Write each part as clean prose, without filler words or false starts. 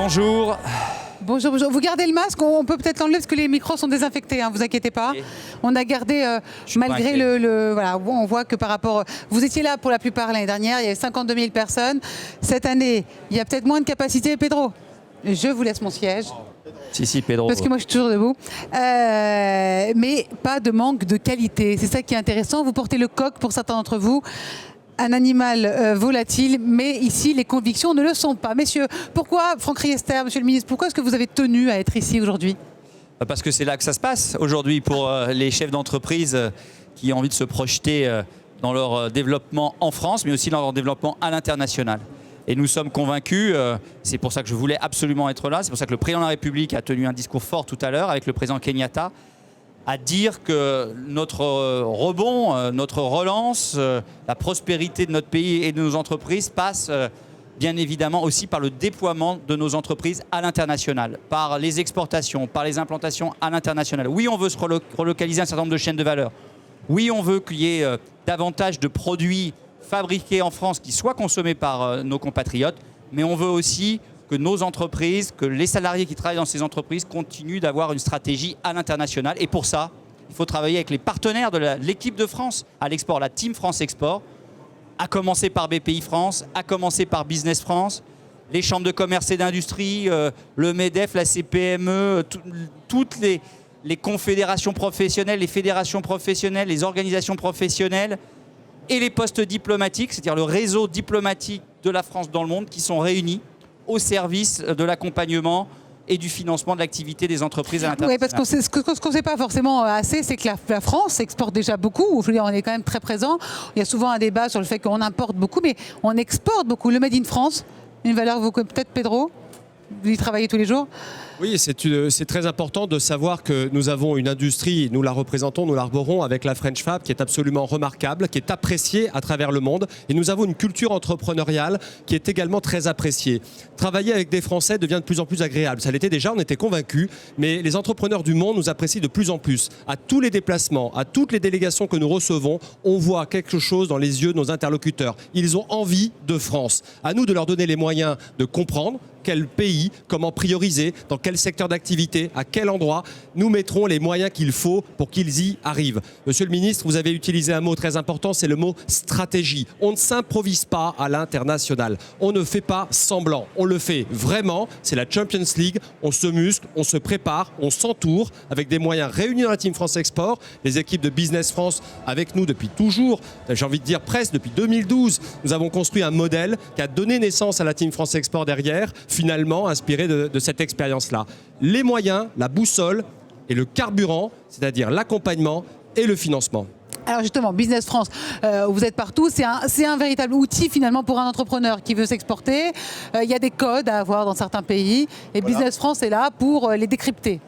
Bonjour. Bonjour, bonjour. Vous gardez le masque, on peut peut-être l'enlever parce que les micros sont désinfectés, hein, vous inquiétez pas. On a gardé, malgré voilà, on voit que par rapport... Vous étiez là pour la plupart l'année dernière, il y avait 52 000 personnes. Cette année, il y a peut-être moins de capacité. Pedro, je vous laisse mon siège. Si, Pedro. Parce que moi, je suis toujours debout. Mais pas de manque de qualité. C'est ça qui est intéressant. Vous portez le coq pour certains d'entre vous. Un animal volatile, mais ici, les convictions ne le sont pas. Messieurs, pourquoi, Franck Riester, monsieur le ministre, pourquoi est-ce que vous avez tenu à être ici aujourd'hui ? Parce que c'est là que ça se passe aujourd'hui pour les chefs d'entreprise qui ont envie de se projeter dans leur développement en France, mais aussi dans leur développement à l'international. Et nous sommes convaincus, c'est pour ça que je voulais absolument être là, c'est pour ça que le président de la République a tenu un discours fort tout à l'heure avec le président Kenyatta, à dire que notre rebond, notre relance, la prospérité de notre pays et de nos entreprises passe bien évidemment aussi par le déploiement de nos entreprises à l'international, par les exportations, par les implantations à l'international. Oui, on veut se relocaliser un certain nombre de chaînes de valeur. Oui, on veut qu'il y ait davantage de produits fabriqués en France qui soient consommés par nos compatriotes, mais on veut aussi que nos entreprises, que les salariés qui travaillent dans ces entreprises continuent d'avoir une stratégie à l'international. Et pour ça, il faut travailler avec les partenaires de l'équipe de France à l'export, la Team France Export, à commencer par BPI France, à commencer par Business France, les chambres de commerce et d'industrie, le MEDEF, la CPME, toutes les confédérations professionnelles, les fédérations professionnelles, les organisations professionnelles et les postes diplomatiques, c'est-à-dire le réseau diplomatique de la France dans le monde qui sont réunis au service de l'accompagnement et du financement de l'activité des entreprises à l'international. Oui, parce que ce qu'on ne sait pas forcément assez, c'est que la France exporte déjà beaucoup. Je veux dire, on est quand même très présent. Il y a souvent un débat sur le fait qu'on importe beaucoup, mais on exporte beaucoup. Le Made in France, une valeur que vous connaissez peut-être, Pedro, vous y travaillez tous les jours. Oui, c'est très important de savoir que nous avons une industrie, nous la représentons, nous l'arborons avec la French Fab qui est absolument remarquable, qui est appréciée à travers le monde. Et nous avons une culture entrepreneuriale qui est également très appréciée. Travailler avec des Français devient de plus en plus agréable. Ça l'était déjà, on était convaincus, mais les entrepreneurs du monde nous apprécient de plus en plus. À tous les déplacements, à toutes les délégations que nous recevons, on voit quelque chose dans les yeux de nos interlocuteurs. Ils ont envie de France. À nous de leur donner les moyens de comprendre quel pays, comment prioriser, dans quel secteur d'activité, à quel endroit. Nous mettrons les moyens qu'il faut pour qu'ils y arrivent. Monsieur le ministre, vous avez utilisé un mot très important, c'est le mot stratégie. On ne s'improvise pas à l'international. On ne fait pas semblant. On le fait vraiment. C'est la Champions League. On se muscle, on se prépare, on s'entoure avec des moyens réunis dans la Team France Export. Les équipes de Business France avec nous depuis toujours, j'ai envie de dire presque depuis 2012. Nous avons construit un modèle qui a donné naissance à la Team France Export derrière, finalement inspiré de cette expérience-là. Les moyens, la boussole et le carburant, c'est-à-dire l'accompagnement et le financement. Alors justement, Business France, vous êtes partout, c'est un véritable outil finalement pour un entrepreneur qui veut s'exporter. Il y a des codes à avoir dans certains pays et voilà. Business France est là pour les décrypter.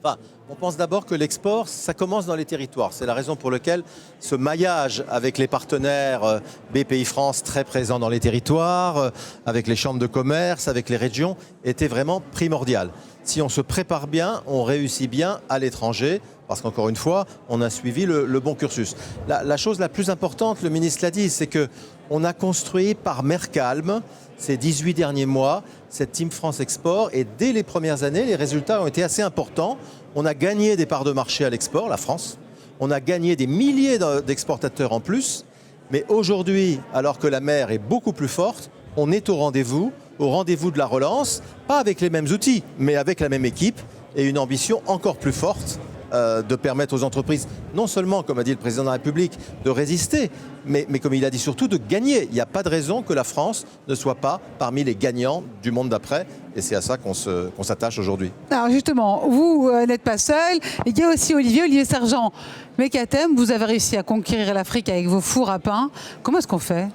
Enfin, on pense d'abord que l'export, ça commence dans les territoires. C'est la raison pour laquelle ce maillage avec les partenaires BPI France très présents dans les territoires, avec les chambres de commerce, avec les régions, était vraiment primordial. Si on se prépare bien, on réussit bien à l'étranger, parce qu'encore une fois, on a suivi le bon cursus. La chose la plus importante, le ministre l'a dit, c'est qu'on a construit par mer calme, ces 18 derniers mois, cette Team France Export, et dès les premières années, les résultats ont été assez importants. On a gagné des parts de marché à l'export, la France. On a gagné des milliers d'exportateurs en plus. Mais aujourd'hui, alors que la mer est beaucoup plus forte, on est au rendez-vous de la relance, pas avec les mêmes outils, mais avec la même équipe et une ambition encore plus forte de permettre aux entreprises, non seulement, comme a dit le président de la République, de résister, mais comme il a dit surtout, de gagner. Il n'y a pas de raison que la France ne soit pas parmi les gagnants du monde d'après. Et c'est à ça qu'on s'attache aujourd'hui. Alors justement, vous n'êtes pas seul. Il y a aussi Olivier Sergent. Mekatem, vous avez réussi à conquérir l'Afrique avec vos fours à pain. Comment est-ce qu'on fait ?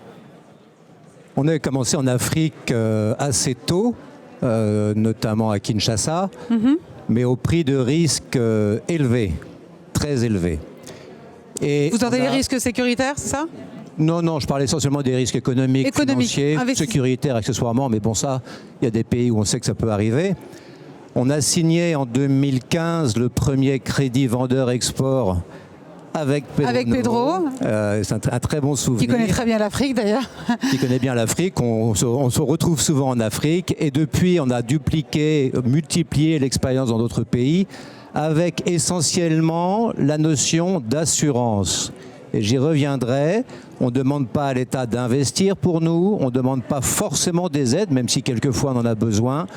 On a commencé en Afrique assez tôt, notamment à Kinshasa. Mais au prix de risques élevés, très élevés. Et vous entendez les risques sécuritaires, c'est ça ? Non, je parlais essentiellement des risques économiques, financiers, sécuritaires accessoirement, mais bon ça, il y a des pays où on sait que ça peut arriver. On a signé en 2015 le premier crédit vendeur export avec Pedro. Avec Pedro. C'est un très bon souvenir. Qui connaît très bien l'Afrique d'ailleurs. Qui connaît bien l'Afrique. On se retrouve souvent en Afrique. Et depuis, on a dupliqué, multiplié l'expérience dans d'autres pays, avec essentiellement la notion d'assurance. Et j'y reviendrai. On ne demande pas à l'État d'investir pour nous. On ne demande pas forcément des aides, même si quelquefois on en a besoin.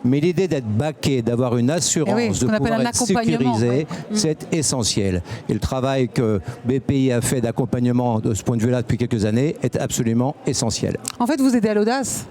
Mais l'idée d'être backé, d'avoir une assurance, de pouvoir être sécurisé, c'est essentiel. Et le travail que BPI a fait d'accompagnement de ce point de vue-là depuis quelques années est absolument essentiel. En fait, vous aidez à l'audace.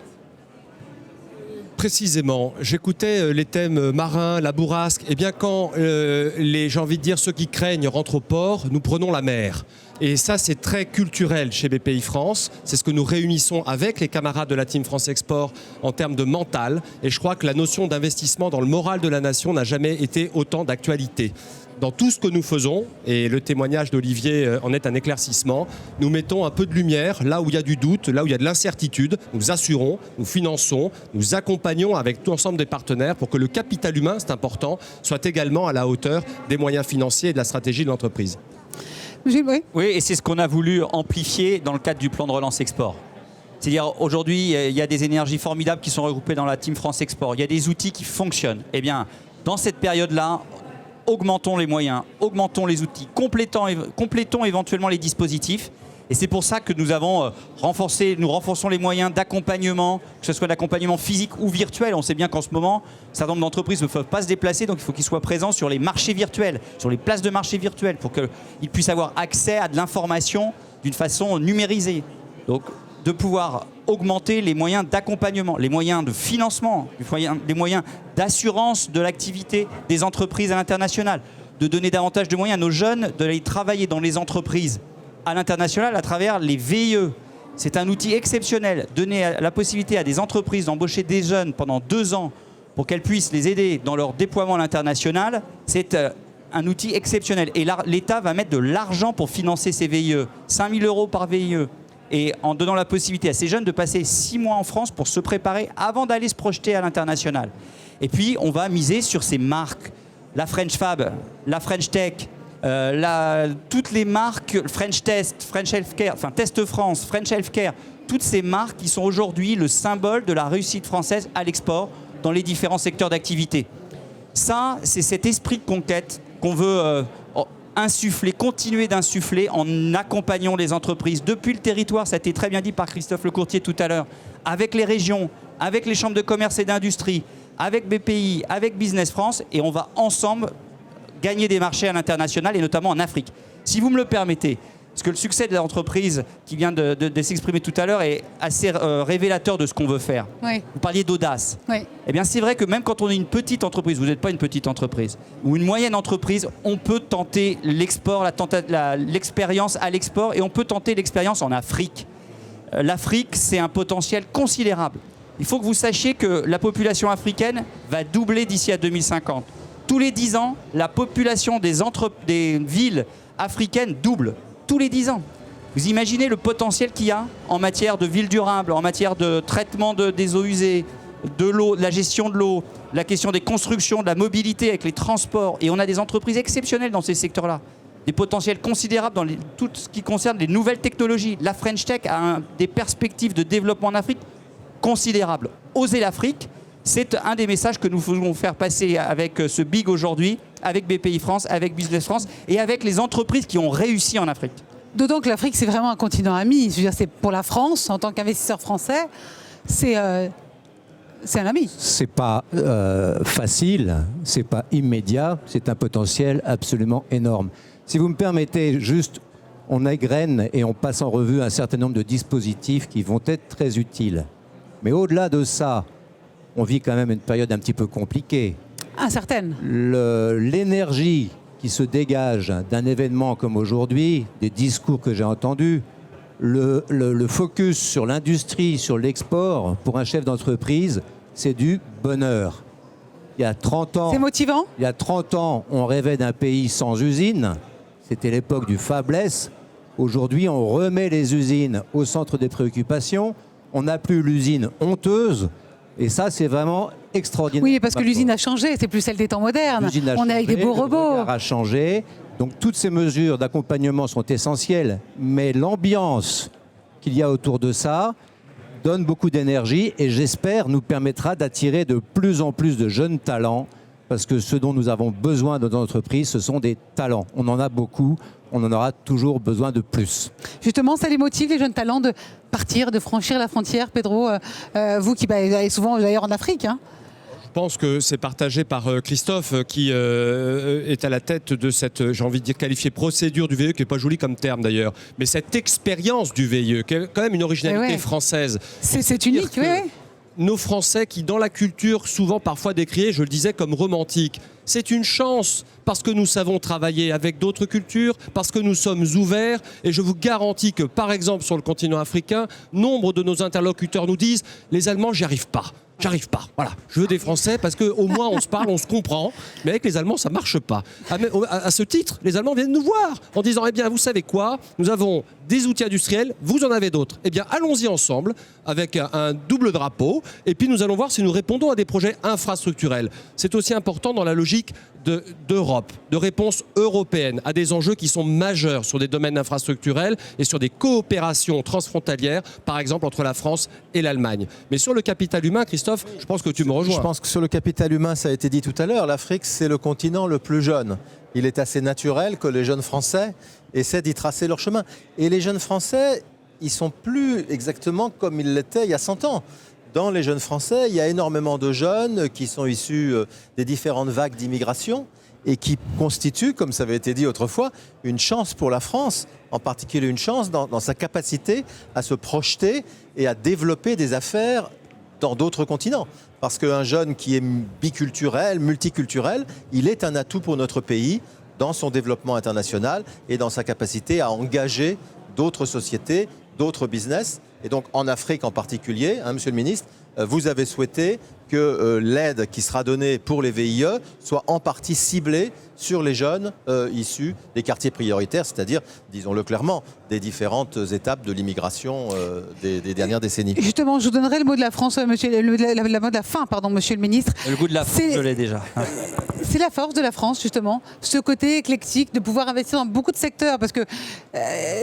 Précisément, j'écoutais les thèmes marins, la bourrasque. Eh bien, quand j'ai envie de dire, ceux qui craignent rentrent au port, nous prenons la mer. Et ça, c'est très culturel chez BPI France. C'est ce que nous réunissons avec les camarades de la Team France Export en termes de mental. Et je crois que la notion d'investissement dans le moral de la nation n'a jamais été autant d'actualité. Dans tout ce que nous faisons, et le témoignage d'Olivier en est un éclaircissement, nous mettons un peu de lumière là où il y a du doute, là où il y a de l'incertitude. Nous assurons, nous finançons, nous accompagnons avec tout l'ensemble des partenaires pour que le capital humain, c'est important, soit également à la hauteur des moyens financiers et de la stratégie de l'entreprise. Gilles, oui, et c'est ce qu'on a voulu amplifier dans le cadre du plan de relance export. C'est-à-dire aujourd'hui, il y a des énergies formidables qui sont regroupées dans la Team France Export. Il y a des outils qui fonctionnent. Eh bien, dans cette période-là, augmentons les moyens, augmentons les outils, complétons éventuellement les dispositifs. Et c'est pour ça que nous renforçons les moyens d'accompagnement, que ce soit d'accompagnement physique ou virtuel. On sait bien qu'en ce moment, un certain nombre d'entreprises ne peuvent pas se déplacer, donc il faut qu'ils soient présents sur les marchés virtuels, sur les places de marché virtuels, pour qu'ils puissent avoir accès à de l'information d'une façon numérisée. Donc, de pouvoir augmenter les moyens d'accompagnement, les moyens de financement, les moyens d'assurance de l'activité des entreprises à l'international, de donner davantage de moyens à nos jeunes d'aller travailler dans les entreprises à l'international à travers les VIE. C'est un outil exceptionnel. Donner la possibilité à des entreprises d'embaucher des jeunes pendant 2 ans pour qu'elles puissent les aider dans leur déploiement à l'international, c'est un outil exceptionnel. Et l'État va mettre de l'argent pour financer ces VIE, 5 000 € par VIE. Et en donnant la possibilité à ces jeunes de passer 6 mois en France pour se préparer avant d'aller se projeter à l'international. Et puis, on va miser sur ces marques. La French Fab, la French Tech, toutes les marques French Test, French Healthcare, enfin Test France, French Healthcare, toutes ces marques qui sont aujourd'hui le symbole de la réussite française à l'export dans les différents secteurs d'activité. Ça, c'est cet esprit de conquête qu'on veut insuffler, continuer d'insuffler en accompagnant les entreprises depuis le territoire. Ça a été très bien dit par Christophe Lecourtier tout à l'heure, avec les régions, avec les chambres de commerce et d'industrie, avec BPI, avec Business France, et on va ensemble gagner des marchés à l'international et notamment en Afrique. Si vous me le permettez, parce que le succès de l'entreprise qui vient de s'exprimer tout à l'heure est assez révélateur de ce qu'on veut faire. Oui. Vous parliez d'audace. Oui. Eh bien, c'est vrai que même quand on est une petite entreprise, vous n'êtes pas une petite entreprise, ou une moyenne entreprise, on peut tenter l'export, l'expérience à l'export, et on peut tenter l'expérience en Afrique. L'Afrique, c'est un potentiel considérable. Il faut que vous sachiez que la population africaine va doubler d'ici à 2050. Tous les 10 ans, la population des villes africaines double. Tous les 10 ans. Vous imaginez le potentiel qu'il y a en matière de villes durables, en matière de traitement des eaux usées, de l'eau, de la gestion de l'eau, la question des constructions, de la mobilité avec les transports. Et on a des entreprises exceptionnelles dans ces secteurs-là. Des potentiels considérables dans tout ce qui concerne les nouvelles technologies. La French Tech a des perspectives de développement en Afrique considérables. Oser l'Afrique, c'est un des messages que nous voulons faire passer avec ce Big aujourd'hui, avec BPI France, avec Business France et avec les entreprises qui ont réussi en Afrique. D'autant que l'Afrique, c'est vraiment un continent ami. Je veux dire, c'est pour la France, en tant qu'investisseur français, c'est un ami. C'est pas facile, c'est pas immédiat, c'est un potentiel absolument énorme. Si vous me permettez, juste, on égrène et on passe en revue un certain nombre de dispositifs qui vont être très utiles. Mais au-delà de ça, on vit quand même une période un petit peu compliquée. Incertaine. L'énergie qui se dégage d'un événement comme aujourd'hui, des discours que j'ai entendus, le focus sur l'industrie, sur l'export, pour un chef d'entreprise, c'est du bonheur. Il y a 30 ans, c'est motivant. Il y a 30 ans, on rêvait d'un pays sans usines. C'était l'époque du fabless. Aujourd'hui, on remet les usines au centre des préoccupations. On n'a plus l'usine honteuse. Et ça, c'est vraiment extraordinaire. Oui, parce que l'usine a changé. C'est plus celle des temps modernes. L'usine a on changé, est avec des beaux robots. Le regard a changé. Donc toutes ces mesures d'accompagnement sont essentielles, mais l'ambiance qu'il y a autour de ça donne beaucoup d'énergie et j'espère nous permettra d'attirer de plus en plus de jeunes talents parce que ce dont nous avons besoin dans notre entreprise, ce sont des talents. On en a beaucoup, on en aura toujours besoin de plus. Justement, ça les motive, les jeunes talents, de partir, de franchir la frontière, Pedro, vous qui allez souvent d'ailleurs en Afrique, hein. Je pense que c'est partagé par Christophe qui est à la tête de cette, j'ai envie de dire, qualifiée procédure du VIE, qui n'est pas joli comme terme d'ailleurs, mais cette expérience du VIE, qui est quand même une originalité française. C'est unique, oui. Nos Français qui, dans la culture, souvent parfois décriés, je le disais, comme romantiques, c'est une chance parce que nous savons travailler avec d'autres cultures, parce que nous sommes ouverts. Et je vous garantis que, par exemple, sur le continent africain, nombre de nos interlocuteurs nous disent « les Allemands, j'y arrive pas ». J'arrive pas. Voilà. Je veux des Français parce qu'au moins on se parle, on se comprend. Mais avec les Allemands, ça marche pas. À ce titre, les Allemands viennent nous voir en disant eh bien, vous savez quoi ? Nous avons des outils industriels, vous en avez d'autres. Eh bien, allons-y ensemble avec un double drapeau. Et puis nous allons voir si nous répondons à des projets infrastructurels. C'est aussi important dans la logique d'Europe, de réponse européenne à des enjeux qui sont majeurs sur des domaines infrastructurels et sur des coopérations transfrontalières, par exemple entre la France et l'Allemagne. Mais sur le capital humain, Christophe, je pense que tu me rejoins. Je pense que sur le capital humain, ça a été dit tout à l'heure, l'Afrique, c'est le continent le plus jeune. Il est assez naturel que les jeunes Français essaient d'y tracer leur chemin. Et les jeunes Français, ils sont plus exactement comme ils l'étaient il y a 100 ans. Dans les jeunes Français, il y a énormément de jeunes qui sont issus des différentes vagues d'immigration et qui constituent, comme ça avait été dit autrefois, une chance pour la France, en particulier une chance dans sa capacité à se projeter et à développer des affaires dans d'autres continents. Parce qu'un jeune qui est biculturel, multiculturel, il est un atout pour notre pays dans son développement international et dans sa capacité à engager d'autres sociétés, d'autres business. Et donc en Afrique en particulier, hein, Monsieur le Ministre, vous avez souhaité que l'aide qui sera donnée pour les VIE soit en partie ciblée sur les jeunes issus des quartiers prioritaires, c'est-à-dire, disons-le clairement, des différentes étapes de l'immigration des dernières décennies. Justement, je vous donnerai le mot de la France, monsieur, le mot de la fin, pardon, Monsieur le Ministre. Le goût de la France, je l'ai déjà. C'est la force de la France, justement, ce côté éclectique, de pouvoir investir dans beaucoup de secteurs, parce que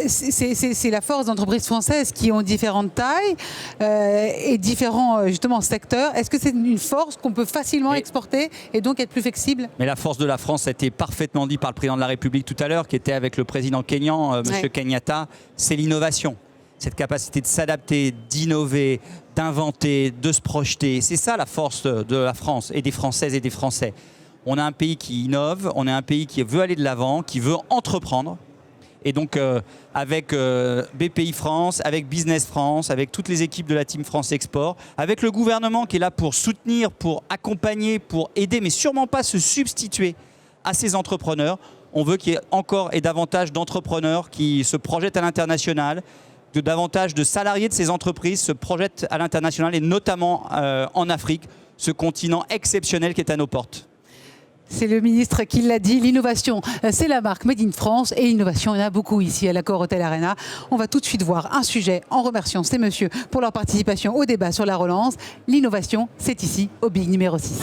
c'est la force d'entreprises françaises qui ont différentes tailles et différents justement secteurs. Est-ce que c'est une force qu'on peut facilement exporter et donc être plus flexible? Mais la force de la France a été parfaitement dit par le président de la République tout à l'heure, qui était avec le président kényan, M. Kenyatta, c'est l'innovation. Cette capacité de s'adapter, d'innover, d'inventer, de se projeter. C'est ça la force de la France et des Françaises et des Français. On a un pays qui innove, on a un pays qui veut aller de l'avant, qui veut entreprendre. Et donc avec BPI France, avec Business France, avec toutes les équipes de la Team France Export, avec le gouvernement qui est là pour soutenir, pour accompagner, pour aider, mais sûrement pas se substituer à ces entrepreneurs. On veut qu'il y ait encore et davantage d'entrepreneurs qui se projettent à l'international, que davantage de salariés de ces entreprises se projettent à l'international et notamment en Afrique, ce continent exceptionnel qui est à nos portes. C'est le ministre qui l'a dit, l'innovation, c'est la marque Made in France et l'innovation, il y en a beaucoup ici à l'Accor Hotel Arena. On va tout de suite voir un sujet en remerciant ces messieurs pour leur participation au débat sur la relance. L'innovation, c'est ici au Big numéro 6.